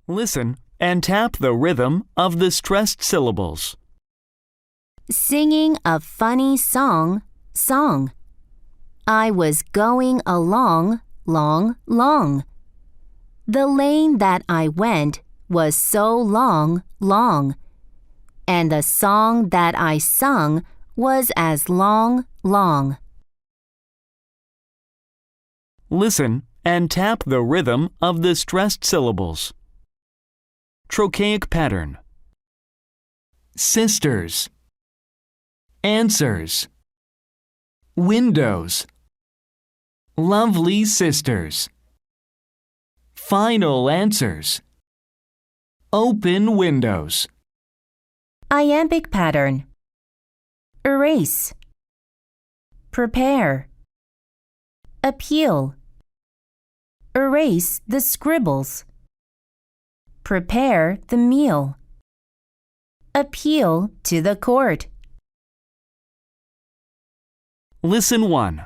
Listen and tap the rhythm of the stressed syllables. Singing a funny song. I was going along, long. The lane that I went was so long. And the song that I sung was as long. Listen and tap the rhythm of the stressed syllables. Trochaic pattern. Sisters. Answers. Windows. Lovely sisters. Final answers. Open windows. Iambic pattern. Erase. Prepare. Appeal. Erase the scribbles. Prepare the meal. Appeal to the court. Listen 1.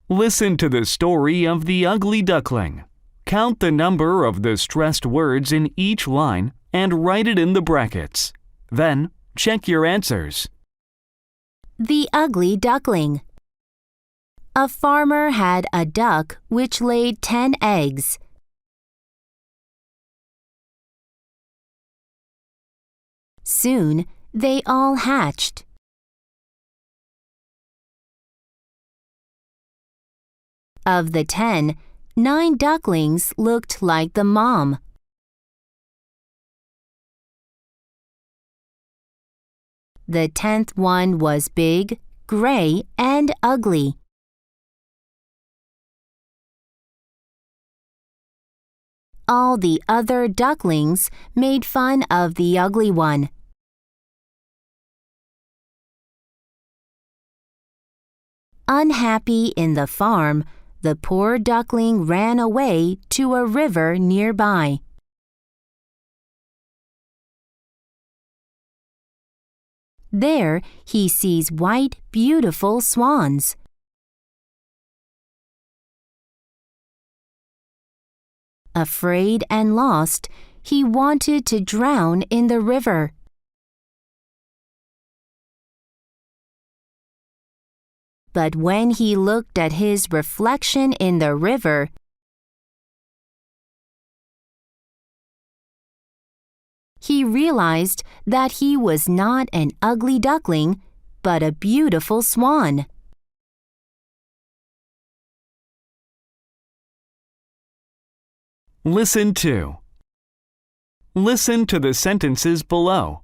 Listen to the story of the ugly duckling. Count the number of the stressed words in each line and write it in the brackets. Then, check your answers. The ugly duckling. A farmer had a duck which laid 10 eggs. Soon, they all hatched. Of the 10, 9 ducklings looked like the mom. The 10th one was big, gray, and ugly. All the other ducklings made fun of the ugly one. Unhappy in the farm, the poor duckling ran away to a river nearby. There he sees white, beautiful swans. Afraid and lost, he wanted to drown in the river. But when he looked at his reflection in the river, he realized that he was not an ugly duckling, but a beautiful swan. Listen 2. Listen to the sentences below.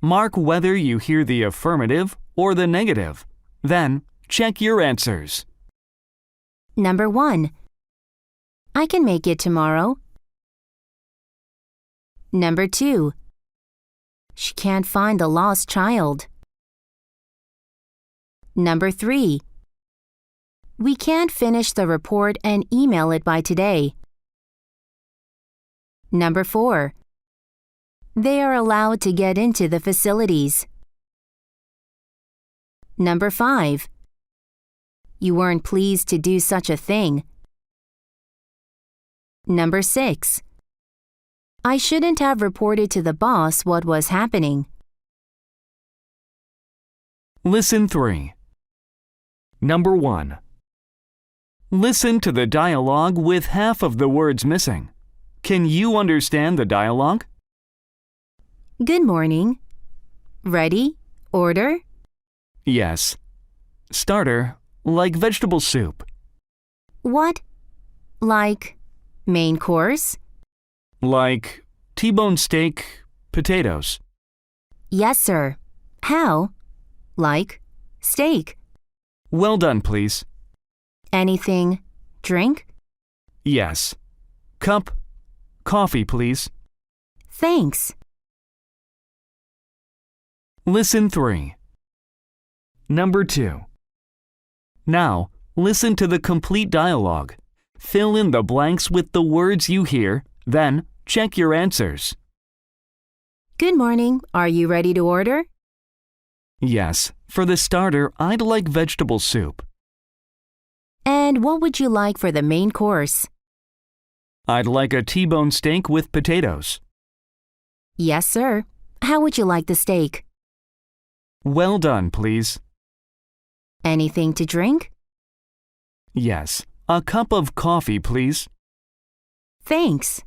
Mark whether you hear the affirmative or the negative. Then, check your answers. Number 1. I can make it tomorrow. Number 2. She can't find the lost child. Number 3. We can't finish the report and email it by today. Number 4. They are allowed to get into the facilities. Number 5. You weren't pleased to do such a thing. Number 6. I shouldn't have reported to the boss what was happening. Listen 3. Number 1. Listen to the dialogue with half of the words missing. Can you understand the dialogue? Good morning. Ready? Order? Yes. Starter, like vegetable soup. What? Like main course? Like T-bone steak, potatoes. Yes, sir. How? Like steak. Well done, please. Anything? Drink? Yes. Cup, coffee, please. Thanks. Listen 3. Number 2. Now, listen to the complete dialogue. Fill in the blanks with the words you hear, then check your answers. Good morning. Are you ready to order? Yes. For the starter, I'd like vegetable soup. And what would you like for the main course? I'd like a T-bone steak with potatoes. Yes, sir. How would you like the steak? Well done, please. Anything to drink? Yes. A cup of coffee, please. Thanks.